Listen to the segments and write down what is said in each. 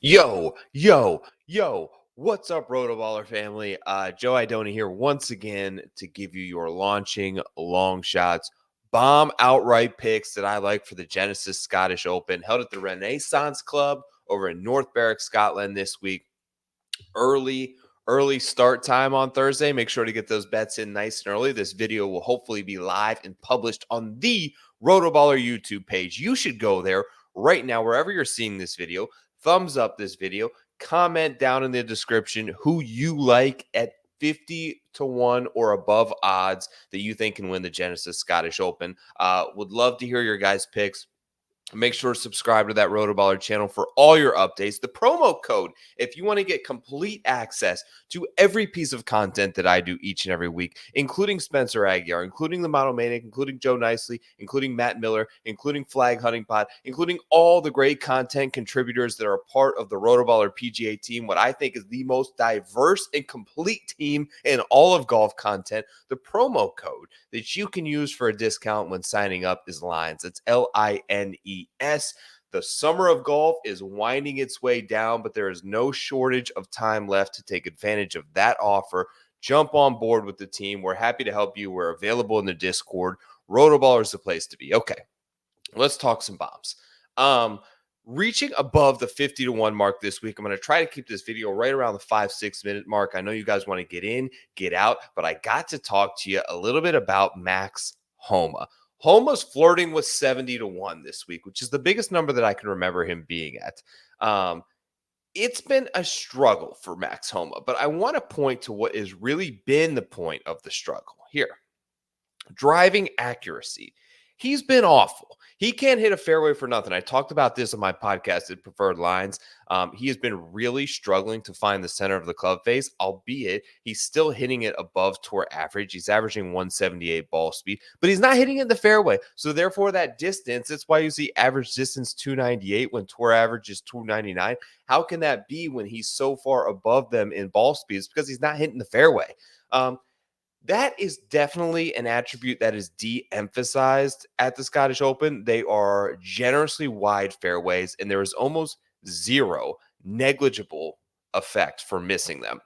Yo, what's up, RotoBaller family? Joe Idone here once again to give you your launching long shots, bomb outright picks that I like for the Genesis Scottish Open, held at the Renaissance Club over in North Berwick, Scotland this week. Early start time on Thursday. Make sure to get those bets in nice and early. This video will hopefully be live and published on the RotoBaller YouTube page. You should go there right now, wherever you're seeing this video. Thumbs up this video. Comment down in the description who you like at 50 to 1 or above odds that you think can win the Genesis Scottish Open. Would love to hear your guys' picks. Make sure to subscribe to that RotoBaller channel for all your updates. The promo code, if you want to get complete access to every piece of content that I do each and every week, including Spencer Aguiar, including the Monomaniac, including Joe Nicely, including Matt Miller, including Flag Hunting Pod, including all the great content contributors that are a part of the RotoBaller PGA team, what I think is the most diverse and complete team in all of golf content. The promo code that you can use for a discount when signing up is LINES. It's LINES. The summer of golf is winding its way down, but there is no shortage of time left to take advantage of that offer. Jump on board with the team. We're happy to help you. We're available in the Discord. RotoBaller is the place to be. Okay, let's talk some bombs. Reaching above the 50 to 1 mark this week. I'm going to try to keep this video right around the 5-6 minute mark. I know you guys want to get in, get out, but I got to talk to you a little bit about Max Homa. Homa's flirting with 70 to 1 this week, which is the biggest number that I can remember him being at. It's been a struggle for Max Homa, but I want to point to what has really been the point of the struggle here. Driving accuracy. He's been awful. He can't hit a fairway for nothing. I talked about this on my podcast at Preferred Lines. He has been really struggling to find the center of the club face, albeit he's still hitting it above tour average. He's averaging 178 ball speed, but he's not hitting it in the fairway. So therefore, that distance, that's why you see average distance 298 when tour average is 299. How can that be when he's so far above them in ball speeds? Because he's not hitting the fairway. That is definitely an attribute that is de-emphasized at the Scottish Open. They are generously wide fairways, and there is almost zero negligible effect for missing them.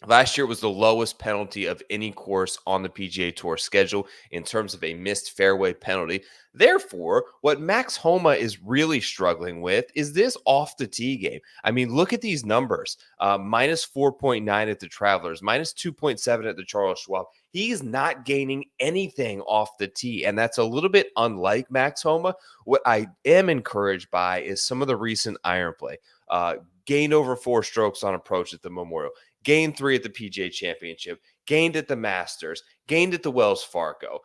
Last year was the lowest penalty of any course on the PGA Tour schedule in terms of a missed fairway penalty. Therefore, what Max Homa is really struggling with is this off the tee game. I mean, look at these numbers. Minus 4.9 at the Travelers, minus 2.7 at the Charles Schwab. He's not gaining anything off the tee, and that's a little bit unlike Max Homa. What I am encouraged by is some of the recent iron play. Gained over 4 strokes on approach at the Memorial. Gained 3 at the PGA Championship, gained at the Masters, gained at the Wells Fargo.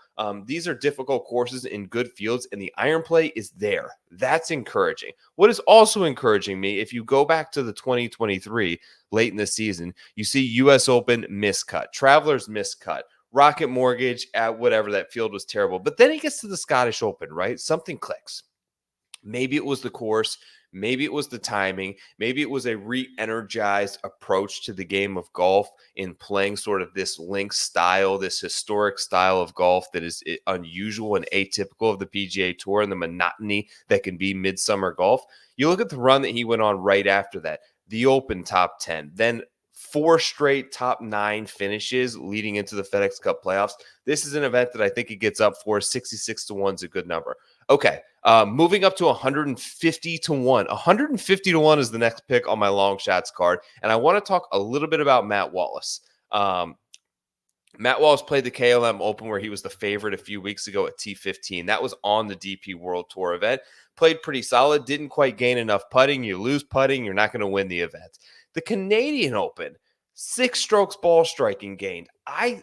These are difficult courses in good fields, and the iron play is there. That's encouraging. What is also encouraging me, if you go back to the 2023, late in the season, you see U.S. Open miscut, Travelers miscut, Rocket Mortgage at whatever, that field was terrible. But then he gets to the Scottish Open, right? Something clicks. Maybe it was the course. Maybe it was the timing. Maybe it was a re-energized approach to the game of golf in playing sort of this links style, this historic style of golf that is unusual and atypical of the PGA Tour and the monotony that can be midsummer golf. You look at the run that he went on right after that, the Open top 10, then 4 straight top 9 finishes leading into the FedEx Cup playoffs. This is an event that I think he gets up for. 66 to 1 is a good number. Okay, moving up to 150 to 1. 150 to 1 is the next pick on my long shots card. And I want to talk a little bit about Matt Wallace. Matt Wallace played the KLM Open where he was the favorite a few weeks ago at T15. That was on the DP World Tour event. Played pretty solid, didn't quite gain enough putting. You lose putting, you're not going to win the event. The Canadian Open, 6 strokes ball striking gained.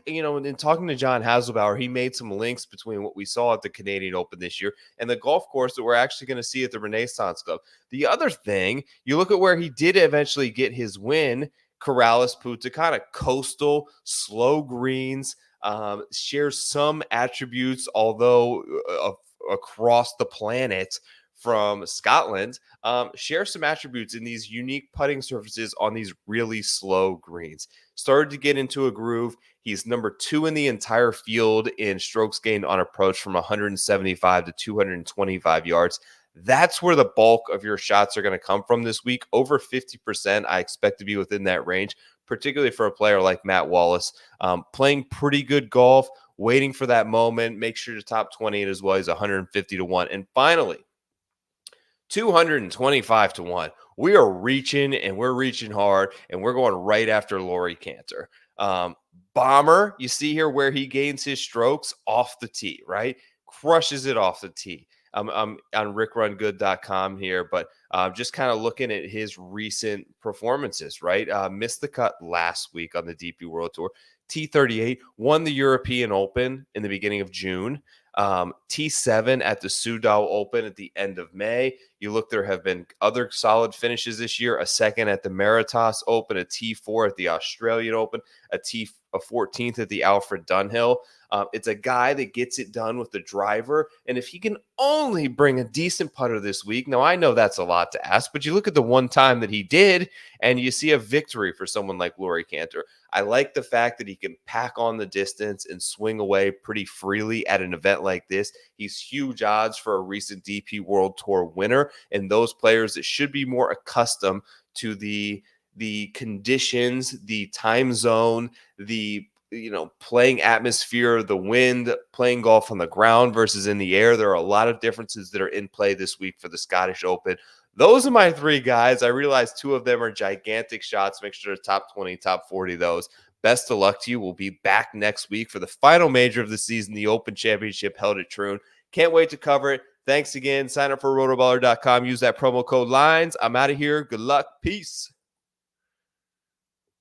In talking to John Hasselbauer, he made some links between what we saw at the Canadian Open this year and the golf course that we're actually going to see at the Renaissance Club. The other thing, you look at where he did eventually get his win, Corrales Punta Cana, coastal, slow greens, shares some attributes, although across the planet from Scotland, share some attributes in these unique putting surfaces on these really slow greens. Started to get into a groove. He's number 2 in the entire field in strokes gained on approach from 175 to 225 yards. That's where the bulk of your shots are going to come from this week. Over 50%, I expect to be within that range, particularly for a player like Matt Wallace, playing pretty good golf, waiting for that moment. Make sure to top 28 as well. He's 150 to 1. And finally, 225 to 1. We are reaching and we're reaching hard and we're going right after Laurie Cantor. Bomber, you see here where he gains his strokes off the tee, right? Crushes it off the tee. I'm on rickrungood.com here, but just kind of looking at his recent performances, right? Missed the cut last week on the DP World Tour. T38 won the European Open in the beginning of June. T7 at the Sudal Open at the end of May. You look, there have been other solid finishes this year. A second at the Meritas Open, a T4 at the Australian Open, a 14th at the Alfred Dunhill. It's a guy that gets it done with the driver. And if he can only bring a decent putter this week, now I know that's a lot to ask, but you look at the one time that he did, and you see a victory for someone like Laurie Cantor. I like the fact that he can pack on the distance and swing away pretty freely at an event like this. He's huge odds for a recent DP World Tour winner, and those players that should be more accustomed to the conditions, the time zone, the playing atmosphere, the wind, playing golf on the ground versus in the air. There are a lot of differences that are in play this week for the Scottish Open. Those are my three guys. I realize two of them are gigantic shots. Make sure to top 20, top 40 those. Best of luck to you. We'll be back next week for the final major of the season, the Open Championship held at Troon. Can't wait to cover it. Thanks again. Sign up for rotoballer.com. Use that promo code LINES. I'm out of here. Good luck. Peace.